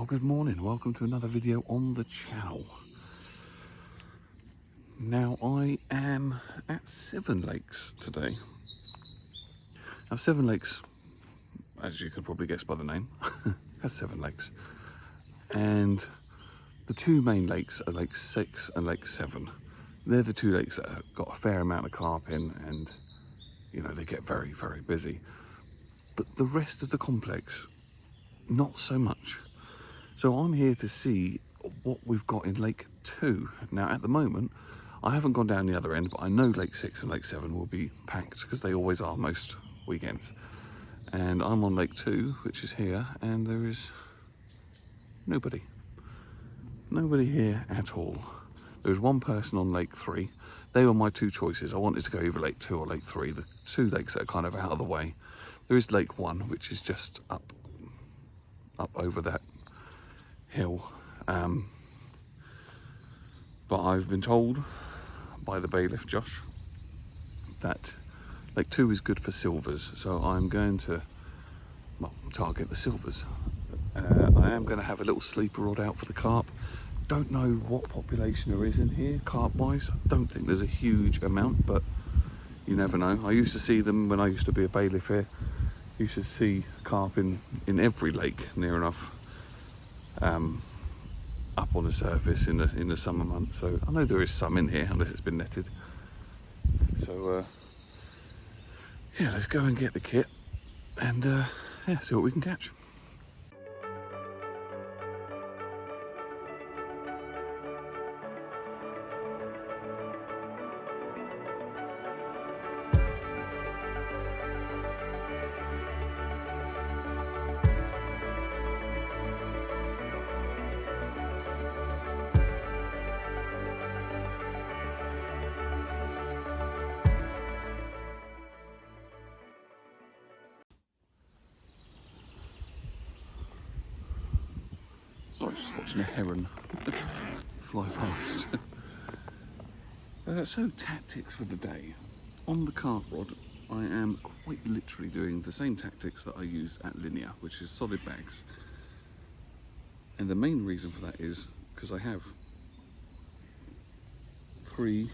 Well, good morning. Welcome to another video on the channel. Now, I am at Seven Lakes today. Now, Seven Lakes, as you can probably guess by the name, has 7 lakes. And the two main lakes are Lake 6 and Lake 7. They're the two lakes that have got a fair amount of carp in, and, you know, they get very, very busy. But the rest of the complex, not so much. So I'm here to see what we've got in Lake 2. Now, at the moment, I haven't gone down the other end, but I know Lake 6 and Lake 7 will be packed because they always are most weekends. And I'm on Lake 2, which is here, and there is nobody. Nobody here at all. There's one person on Lake 3. They were my two choices. I wanted to go either Lake 2 or Lake 3, the two lakes that are kind of out of the way. There is Lake 1, which is just up over that hill. But I've been told by the bailiff Josh that Lake 2 is good for silvers, so I'm going to target the silvers. I am going to have a little sleeper rod out for the carp. Don't know what population there is in here carp wise. I don't think there's a huge amount, but you never know. I used to see them when I used to be a bailiff here. Used to see carp in every lake near enough, up on the surface in the summer months. So I know there is some in here unless it's been netted. So yeah, let's go and get the kit and yeah, see what we can catch. I was just watching a heron fly past. So tactics for the day. On the carp rod, I am quite literally doing the same tactics that I use at Linear, which is solid bags. And the main reason for that is because I have 3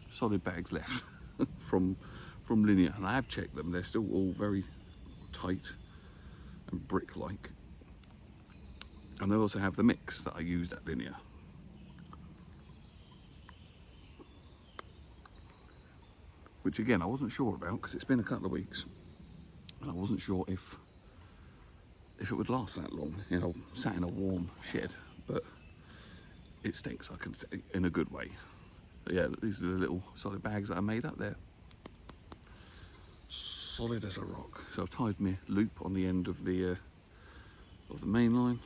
solid bags left from Linear, and I have checked them. They're still all very tight and brick-like. And I also have the mix that I used at Linear. Which again, I wasn't sure about because it's been a couple of weeks. And I wasn't sure if it would last that long. You know, sat in a warm shed, but it stinks, I can say, in a good way. But yeah, these are the little solid bags that I made up there. Solid as a rock. So I've tied my loop on the end of the main line.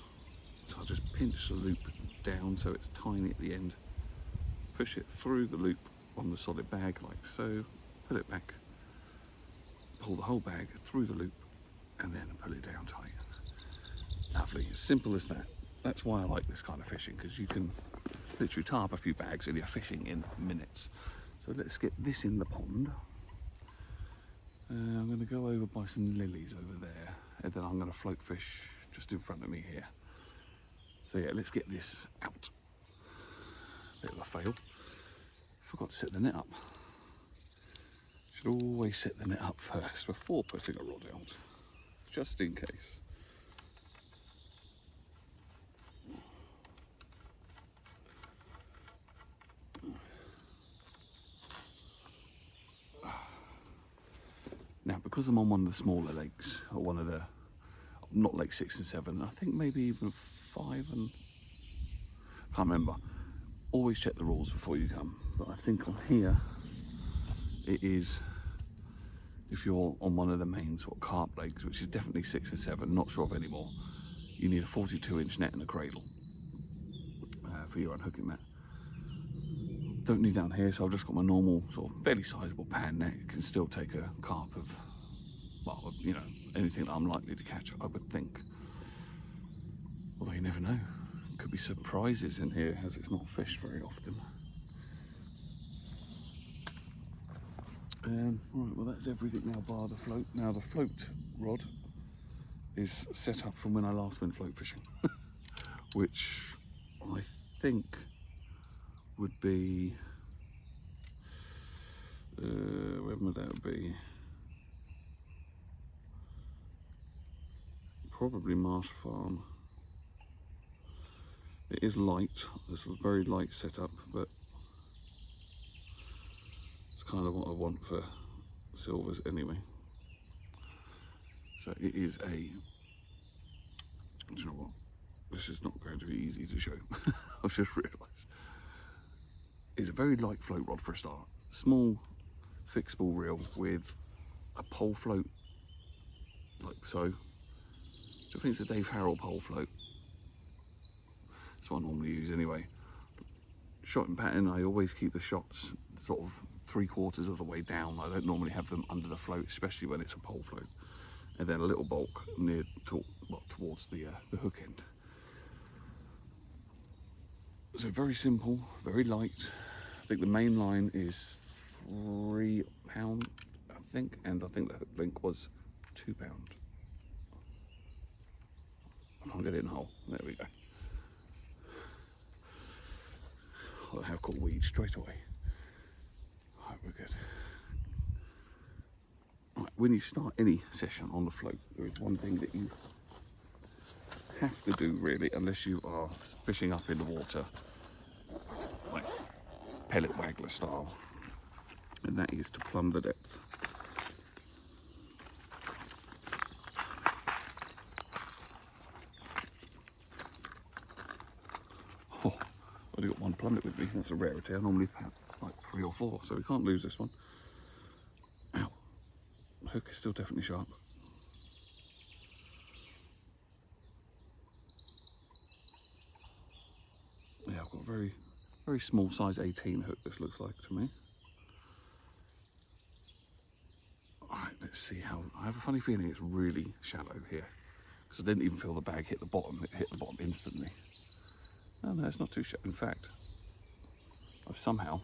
So I'll just pinch the loop down so it's tiny at the end. Push it through the loop on the solid bag like so. Pull it back. Pull the whole bag through the loop and then pull it down tight. Lovely, as simple as that. That's why I like this kind of fishing, because you can literally tie up a few bags and you're fishing in minutes. So let's get this in the pond. I'm going to go over by some lilies over there, and then I'm going to float fish just in front of me here. So yeah, let's get this out. Bit of a fail. Forgot to set the net up. Should always set the net up first before putting a rod out, just in case. Now, because I'm on one of the smaller lakes, or one of the, not Lake 6 and 7, I think maybe even 5 and, can't remember. Always check the rules before you come. But I think on here, it is, if you're on one of the main sort of carp lakes, which is definitely 6 and 7, not sure of anymore, you need a 42-inch net and a cradle for your unhooking net. Don't need down here, so I've just got my normal sort of fairly sizable pan net. It can still take a carp of, well, you know, anything that I'm likely to catch, I would think. Although you never know, could be surprises in here as it's not fished very often. Right, well that's everything now bar the float. Now the float rod is set up from when I last went float fishing. which I think would be, when would that be? Probably Marsh Farm. It is light, it's a very light setup, but it's kind of what I want for silvers anyway. So it is a, do you know what? This is not going to be easy to show. I've just realised. It's a very light float rod for a start. Small fixable reel with a pole float like so. I think it's a Dave Harrell pole float. That's what I normally use anyway. Shotting pattern, I always keep the shots sort of 3/4 of the way down. I don't normally have them under the float, especially when it's a pole float. And then a little bulk near towards the hook end. So very simple, very light. I think the main line is £3, I think, and I think the hook link was £2. I can't get it in the hole. There we go. I have caught weed straight away. Right, we're good. Right, when you start any session on the float, there is one thing that you have to do really, unless you are fishing up in the water, like pellet waggler style, and that is to plumb the depth. Oh, I've only got one plummet with me. That's a rarity. I normally have like 3 or 4, so we can't lose this one. Ow. The hook is still definitely sharp. Yeah, I've got a very small size 18 hook, this looks like to me. Alright, let's see how, I have a funny feeling it's really shallow here, because I didn't even feel the bag hit the bottom. It hit the bottom instantly. Oh no, it's not too shallow. In fact, I've somehow,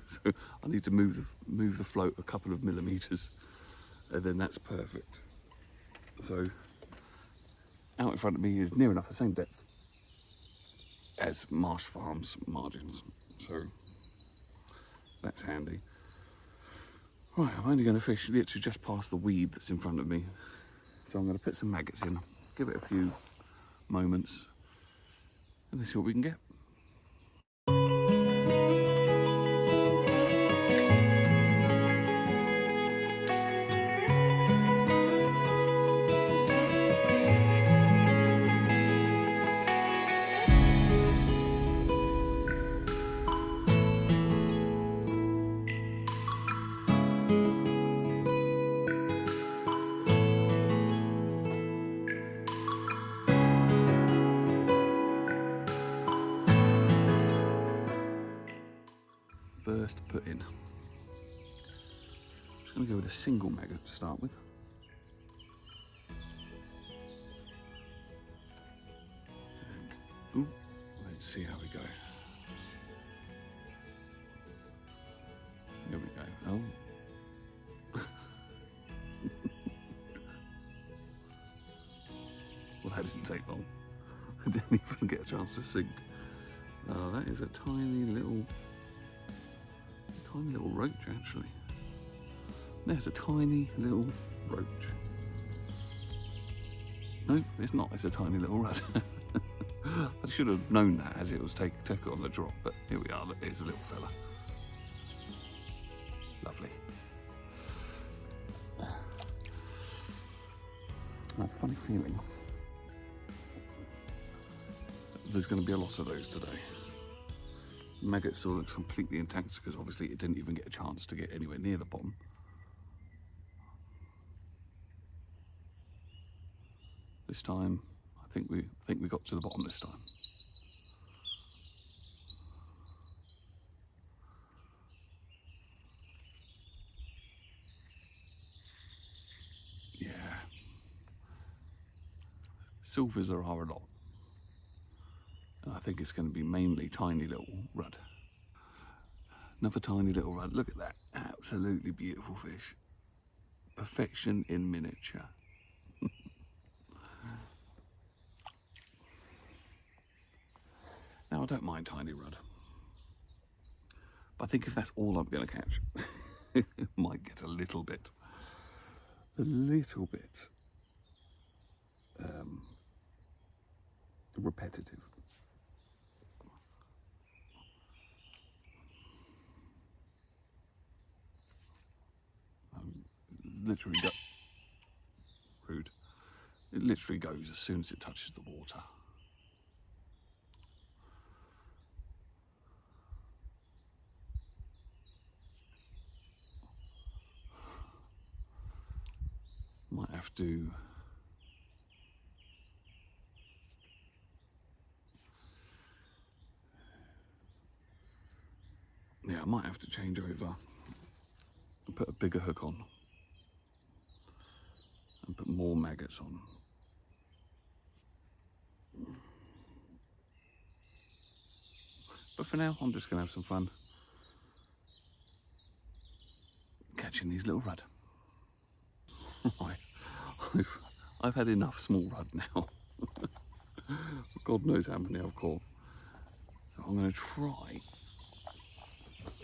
so I need to move the float a couple of millimeters, and then that's perfect. So out in front of me is near enough the same depth as Marsh Farm's margins, so that's handy. Right, I'm only going to fish literally just past the weed that's in front of me, so I'm going to put some maggots in, give it a few moments, and let's see what we can get. First put in. Just going to go with a single maggot to start with. And, ooh, let's see how we go. Here we go. Oh. Well, that didn't take long. I didn't even get a chance to sink. Oh, that is a tiny little roach, actually. There's a tiny little roach. No, it's not. It's a tiny little rudd. I should have known that as it was took it on the drop, but here we are. Look, it's a little fella. Lovely. I have a funny feeling there's going to be a lot of those today. Maggot still looks completely intact because obviously it didn't even get a chance to get anywhere near the bottom. This time, I think we got to the bottom this time. Yeah. Silvers there are a lot. And I think it's going to be mainly tiny little rudd. Another tiny little rudd. Look at that. Absolutely beautiful fish. Perfection in miniature. don't mind tiny rudd. But I think if that's all I'm going to catch, it might get a little bit repetitive. Literally rude. It literally goes as soon as it touches the water. Might have to I might have to change over and put a bigger hook on and put more maggots on. But for now, I'm just going to have some fun catching these little rudd. Right, I've had enough small rudd now. God knows how many I've caught. So I'm going to try.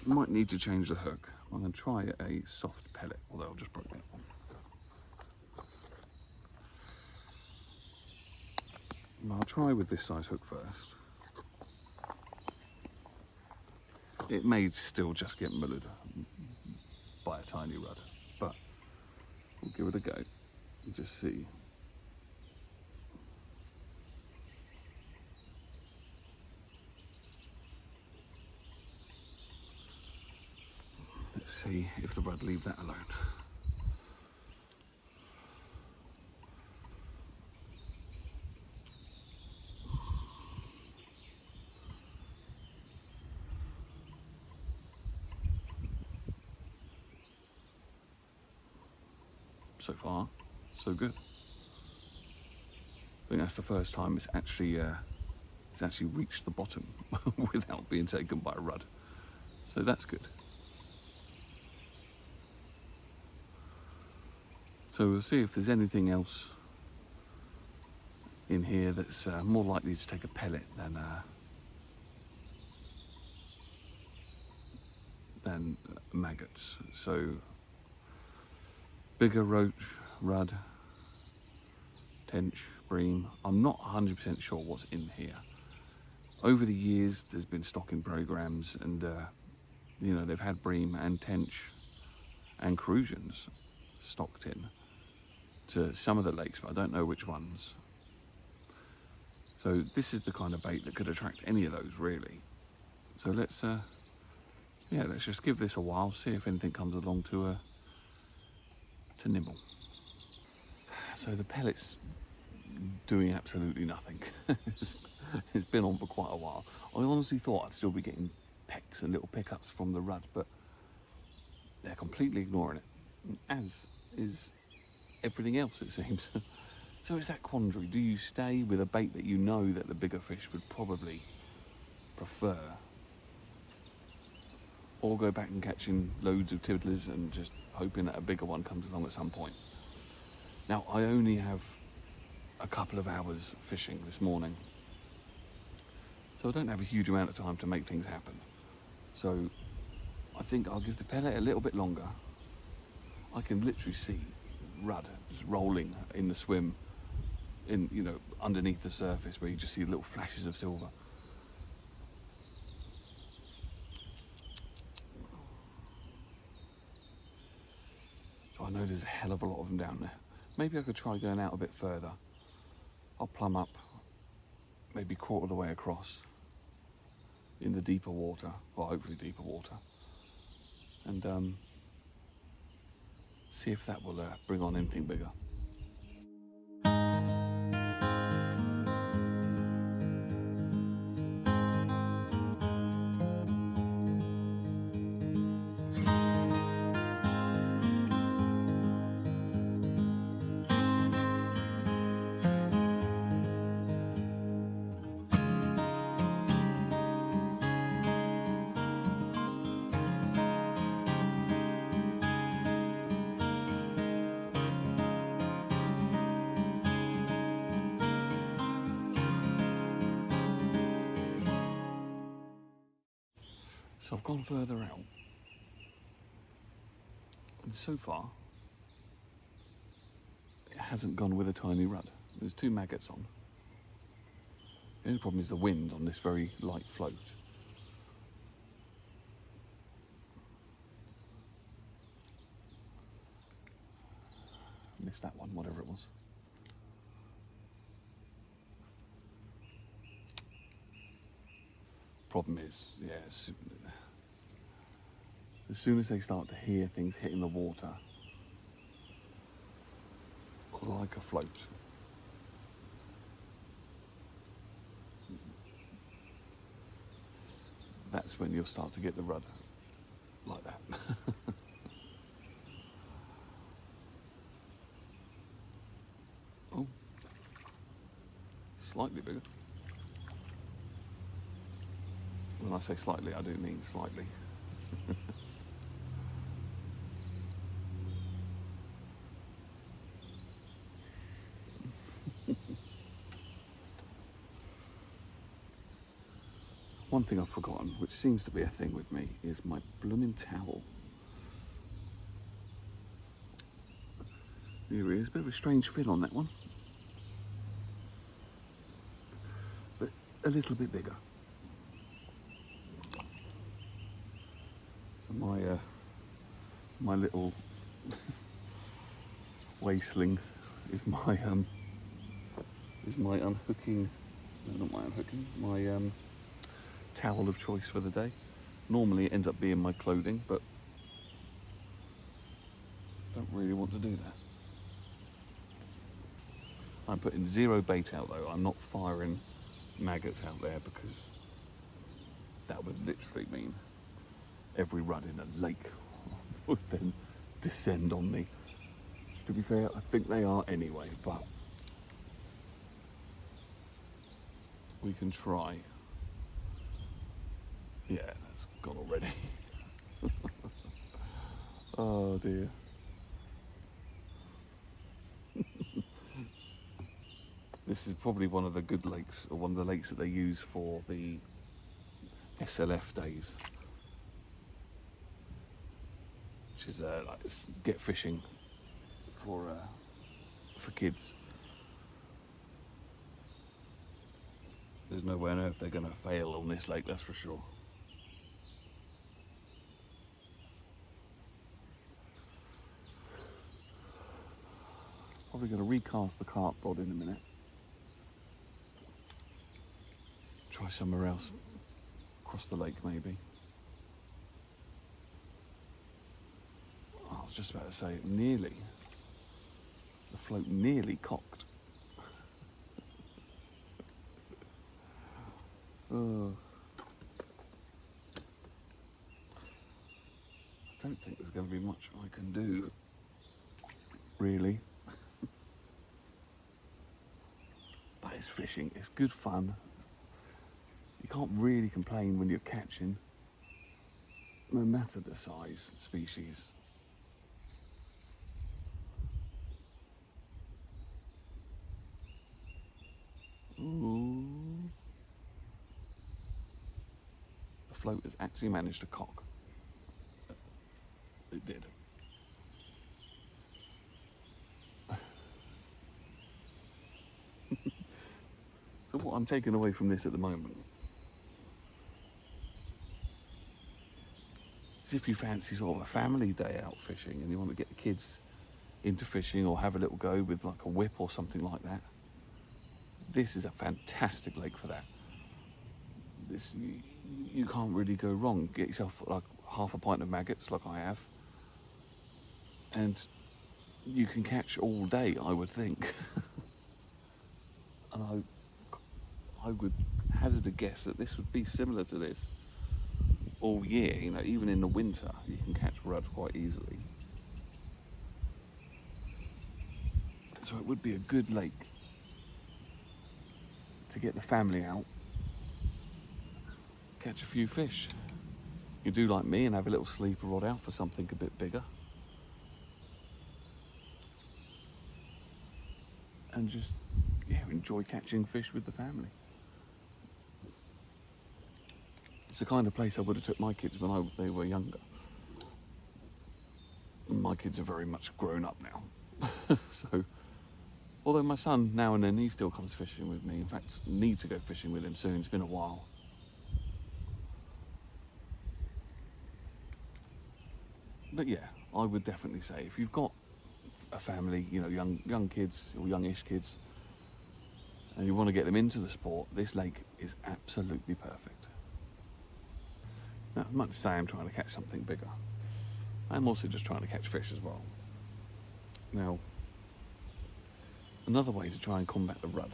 Might need to change the hook. I'm going to try a soft pellet, although I'll just broke that one. I'll try with this size hook first. It may still just get mullered by a tiny rudd, but we'll give it a go and just see. Let's see if the rudd leave that alone. So far, so good. I think that's the first time it's actually reached the bottom without being taken by a rudd. So that's good. So we'll see if there's anything else in here that's more likely to take a pellet than maggots. So bigger roach, rudd, tench, bream. I'm not 100% sure what's in here. Over the years, there's been stocking programs, and they've had bream and tench and crucians stocked in to some of the lakes, but I don't know which ones. So this is the kind of bait that could attract any of those, really. So let's just give this a while, see if anything comes along to nibble. So the pellet's doing absolutely nothing. It's been on for quite a while. I honestly thought I'd still be getting pecks and little pickups from the rudd, but they're completely ignoring it, as is everything else, it seems. So it's that quandary. Do you stay with a bait that you know that the bigger fish would probably prefer, or go back and catching loads of tiddlers and just hoping that a bigger one comes along at some point? Now, I only have a couple of hours fishing this morning, so I don't have a huge amount of time to make things happen. So I think I'll give the pellet a little bit longer. I can literally see rudd just rolling in the swim, underneath the surface, where you just see little flashes of silver. So I know there's a hell of a lot of them down there. Maybe I could try going out a bit further. I'll plumb up, maybe quarter of the way across in the deeper water, or hopefully deeper water, and see if that will bring on anything bigger. So I've gone further out, and so far it hasn't gone with a tiny rudd. There's 2 maggots on. The only problem is the wind on this very light float. Missed that one, whatever it was. Problem is, yeah, as soon as they start to hear things hitting the water, like a float, that's when you'll start to get the rudd, like that. Oh, slightly bigger. When I say slightly, I do mean slightly. One thing I've forgotten, which seems to be a thing with me, is my blooming towel. Here it is, a bit of a strange fit on that one, but a little bit bigger. So my little wasteling is my unhooking, no, not my unhooking, my towel of choice for the day. Normally it ends up being my clothing, but don't really want to do that. I'm putting 0 bait out though. I'm not firing maggots out there because that would literally mean every rudd in a lake would then descend on me. To be fair, I think they are anyway, but we can try. Yeah, that's gone already. Oh dear. This is probably one of the good lakes, or one of the lakes that they use for the SLF days, which is like get fishing for kids. There's no way on earth they're going to fail on this lake, that's for sure. Probably going to recast the carp rod in a minute. Try somewhere else, across the lake maybe. Oh, I was just about to say, the float nearly cocked. Oh. I don't think there's going to be much I can do, really. But it's fishing, it's good fun. You can't really complain when you're catching, no matter the size, species. Ooh. The float has actually managed to cock. It did. So what I'm taking away from this at the moment is if you fancy sort of a family day out fishing and you want to get the kids into fishing or have a little go with like a whip or something like that, this is a fantastic lake for that. This you can't really go wrong. Get yourself like half a pint of maggots like I have, and you can catch all day, I would think. And I would hazard a guess that this would be similar to this all year. You know, even in the winter, you can catch rudd quite easily. So it would be a good lake to get the family out, catch a few fish. You do like me and have a little sleeper rod out for something a bit bigger. And just, yeah, enjoy catching fish with the family. It's the kind of place I would have took my kids when they were younger. My kids are very much grown up now. So, although my son now and then, he still comes fishing with me. In fact, need to go fishing with him soon. It's been a while. But yeah, I would definitely say if you've got a family, you know, young kids or youngish kids, and you want to get them into the sport, this lake is absolutely perfect. Now, as much as I am trying to catch something bigger, I'm also just trying to catch fish as well. Now, another way to try and combat the rudd,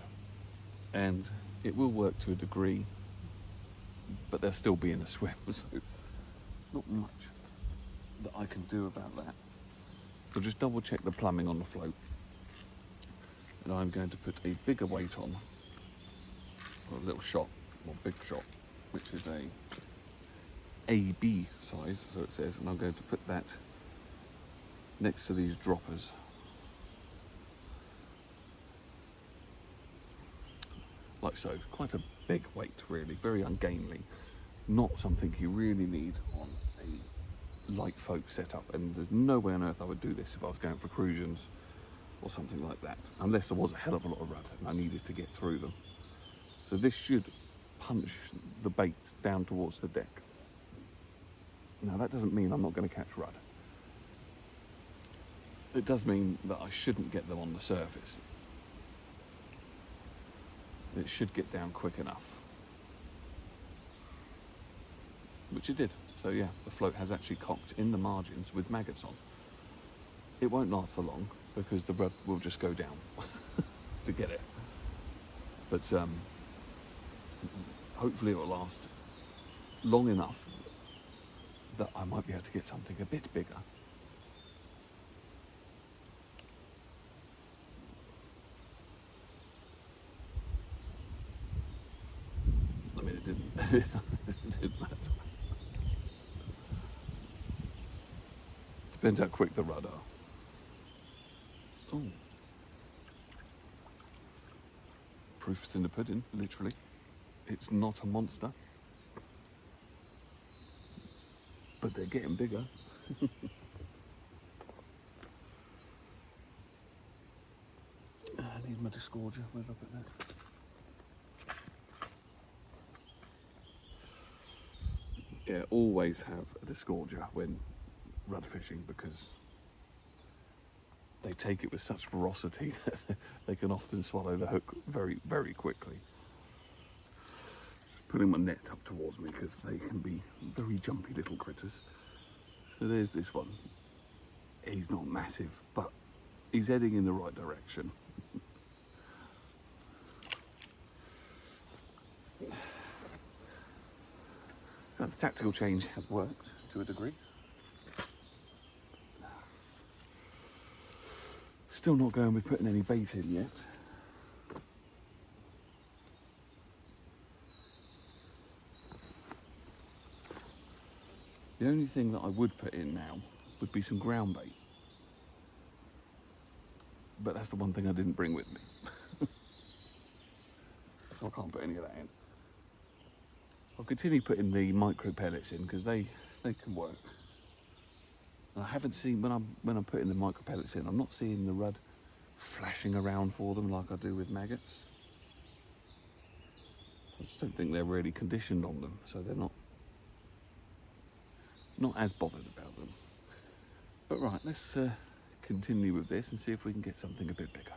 and it will work to a degree, but they'll still be in a swim, so not much that I can do about that. So just double check the plumbing on the float, and I'm going to put a bigger weight on, or a little shot, or big shot, which is a AB size, so it says, and I'm going to put that next to these droppers. Like so, quite a big weight really, very ungainly, not something you really need on a light folk setup, and there's no way on earth I would do this if I was going for crusions or something like that, unless there was a hell of a lot of rudd and I needed to get through them. So this should punch the bait down towards the deck. Now that doesn't mean I'm not going to catch rudd. It does mean that I shouldn't get them on the surface. It should get down quick enough, which it did. So yeah, the float has actually cocked in the margins with maggots on. It won't last for long because the rudd will just go down to get it. But hopefully it will last long enough that I might be able to get something a bit bigger. I mean, it didn't matter. Depends how quick the rudd are. Oh. Proof's in the pudding, literally. It's not a monster. But they're getting bigger. I need my disgorger. Where did I put that? Yeah, always have a disgorger when rudd fishing because they take it with such ferocity that they can often swallow the hook very, very quickly. Putting my net up towards me because they can be very jumpy little critters. So there's this one. He's not massive, but he's heading in the right direction. So the tactical change has worked to a degree. Still not going with putting any bait in yet. The only thing that I would put in now would be some ground bait. But that's the one thing I didn't bring with me. So I can't put any of that in. I'll continue putting the micro pellets in because they can work. And I haven't seen, when I'm putting the micro pellets in, I'm not seeing the rudd flashing around for them like I do with maggots. I just don't think they're really conditioned on them, so they're not as bothered about them. But right, let's continue with this and see if we can get something a bit bigger.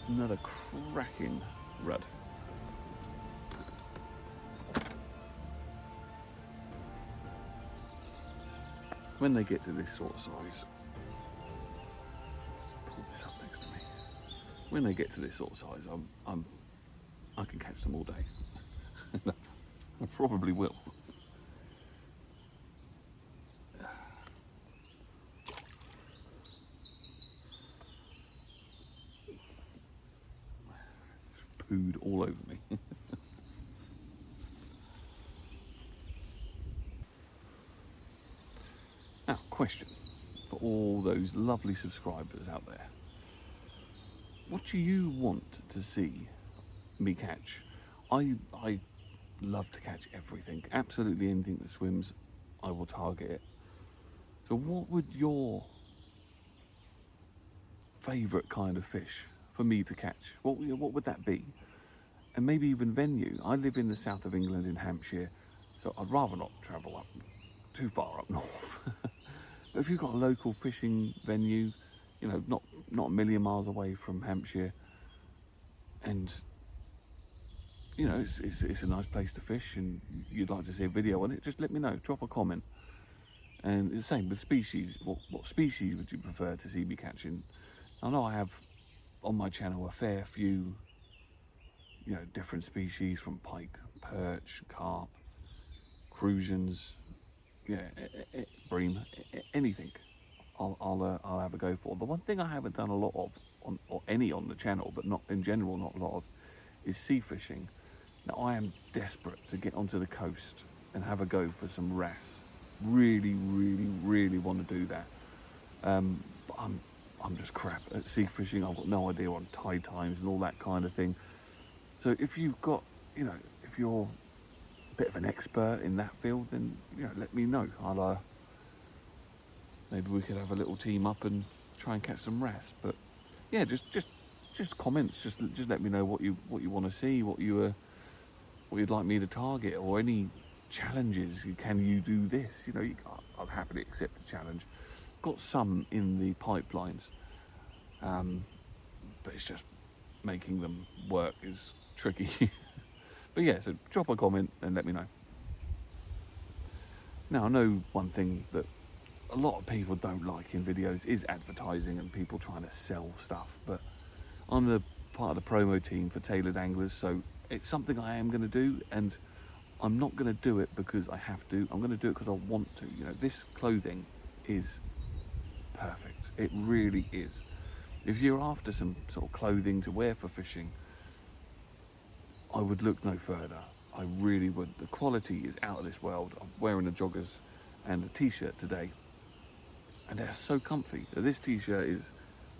Another cracking rudd. When they get to this sort of size, pull this up. when they get to this sort of size, I can catch them all day. I probably will. Pooed all over me. Now, question for all those lovely subscribers out there. What do you want to see me catch? I love to catch everything. Absolutely anything that swims, I will target it. So what would your favourite kind of fish for me to catch? What would that be? And maybe even venue. I live in the south of England in Hampshire, so I'd rather not travel up too far up north. But if you've got a local fishing venue, you know, not a million miles away from Hampshire, and you know, it's a nice place to fish, and you'd like to see a video on it, just let me know. Drop a comment. And it's the same with species. What species would you prefer to see me catching? I know I have on my channel a fair few, you know, different species, from pike, perch, carp, crucians, yeah, bream, anything. I'll have a go for. The one thing I haven't done a lot of, or any on the channel, but not in general, not a lot of, is sea fishing. Now I am desperate to get onto the coast and have a go for some wrasse. Really, really, really want to do that. But I'm just crap at sea fishing. I've got no idea on tide times and all that kind of thing. So if you've got, you know, if you're a bit of an expert in that field, then, you know, let me know. I'll maybe we could have a little team up and try and catch some wrasse. But yeah, just comments. Just let me know what you want to see, what you'd like me to target, or any challenges. Can you do this? You know, I'll happily accept a challenge. Got some in the pipelines, but it's just making them work is tricky. But yeah, so drop a comment and let me know. Now, I know one thing that a lot of people don't like in videos is advertising and people trying to sell stuff, but I'm the part of the promo team for Tailored Anglers, so it's something I am going to do, and I'm not going to do it because I have to. I'm going to do it because I want to. You know, this clothing is perfect. It really is. If you're after some sort of clothing to wear for fishing, I would look no further. I really would. The quality is out of this world. I'm wearing the joggers and a t-shirt today, and they're so comfy. This t-shirt is,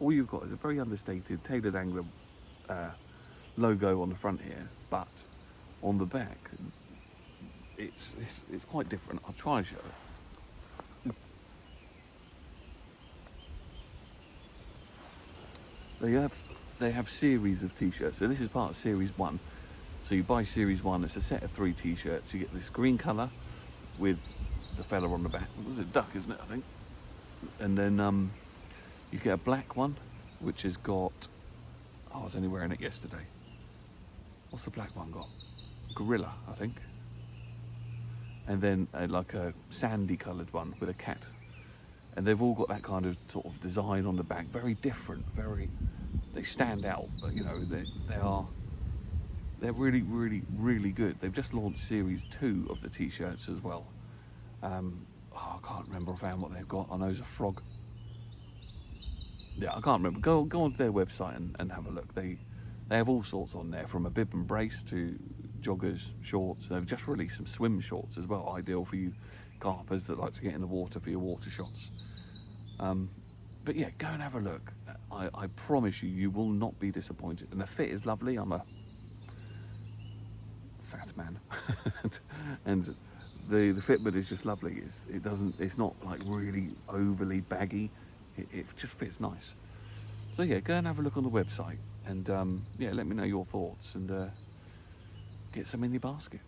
all you've got is a very understated Tailored Angler logo on the front here, but on the back it's quite different. I'll try and show it. They have series of t-shirts. So this is part of series 1. So you buy series 1, it's a set of 3 t-shirts. You get this green colour with the fella on the back. What was it? Duck, isn't it, I think? And then you get a black one, which has got, I was only wearing it yesterday. What's the black one got? Gorilla, I think. And then like a sandy coloured one with a cat. And they've all got that kind of sort of design on the back. Very different, they stand out, but you know, they're really, really, really good. They've just launched series 2 of the t-shirts as well. I can't remember offhand what they've got. I know it's a frog. Yeah, I can't remember. Go onto their website and have a look. They have all sorts on there, from a bib and brace to joggers, shorts. They've just released some swim shorts as well, ideal for you carpers that like to get in the water for your water shots. But yeah, go and have a look. I promise you will not be disappointed. And the fit is lovely. I'm a fat man, and the fitment is just lovely. It's not like really overly baggy. It just fits nice. So yeah, go and have a look on the website, and yeah, let me know your thoughts, and get some in your basket.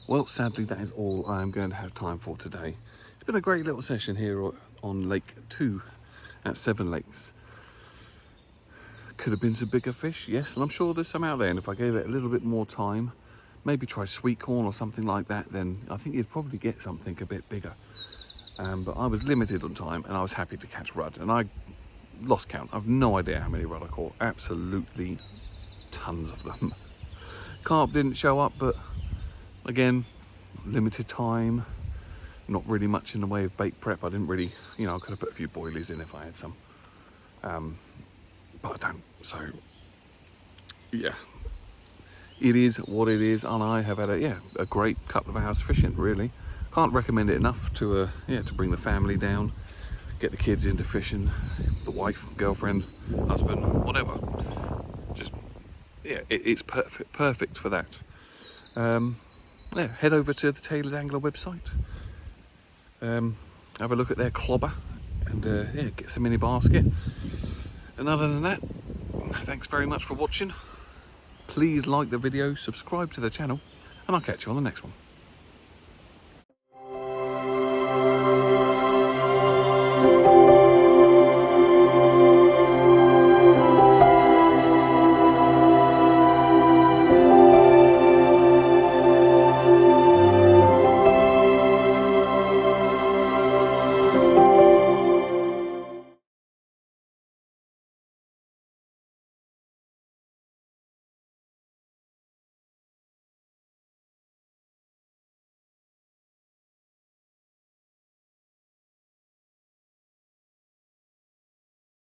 Well, sadly, that is all I'm going to have time for today. It's been a great little session here on Lake 2 at Seven Lakes. Could have been some bigger fish, yes, and I'm sure there's some out there, and if I gave it a little bit more time, maybe try sweet corn or something like that, then I think you'd probably get something a bit bigger. But I was limited on time, and I was happy to catch rudd, and I lost count. I've no idea how many rod I caught. Absolutely tons of them. Carp didn't show up, but again, limited time, not really much in the way of bait prep. I didn't really, you know, I could have put a few boilies in if I had some, but I don't. So yeah, it is what it is, and I have had a great couple of hours fishing. Really, can't recommend it enough to to bring the family down, get the kids into fishing, the wife, girlfriend, husband, whatever. Just it's perfect for that. Head over to the Tailored Angler website, have a look at their clobber, and get some in your basket. And other than that, thanks very much for watching. Please like the video, subscribe to the channel, and I'll catch you on the next one.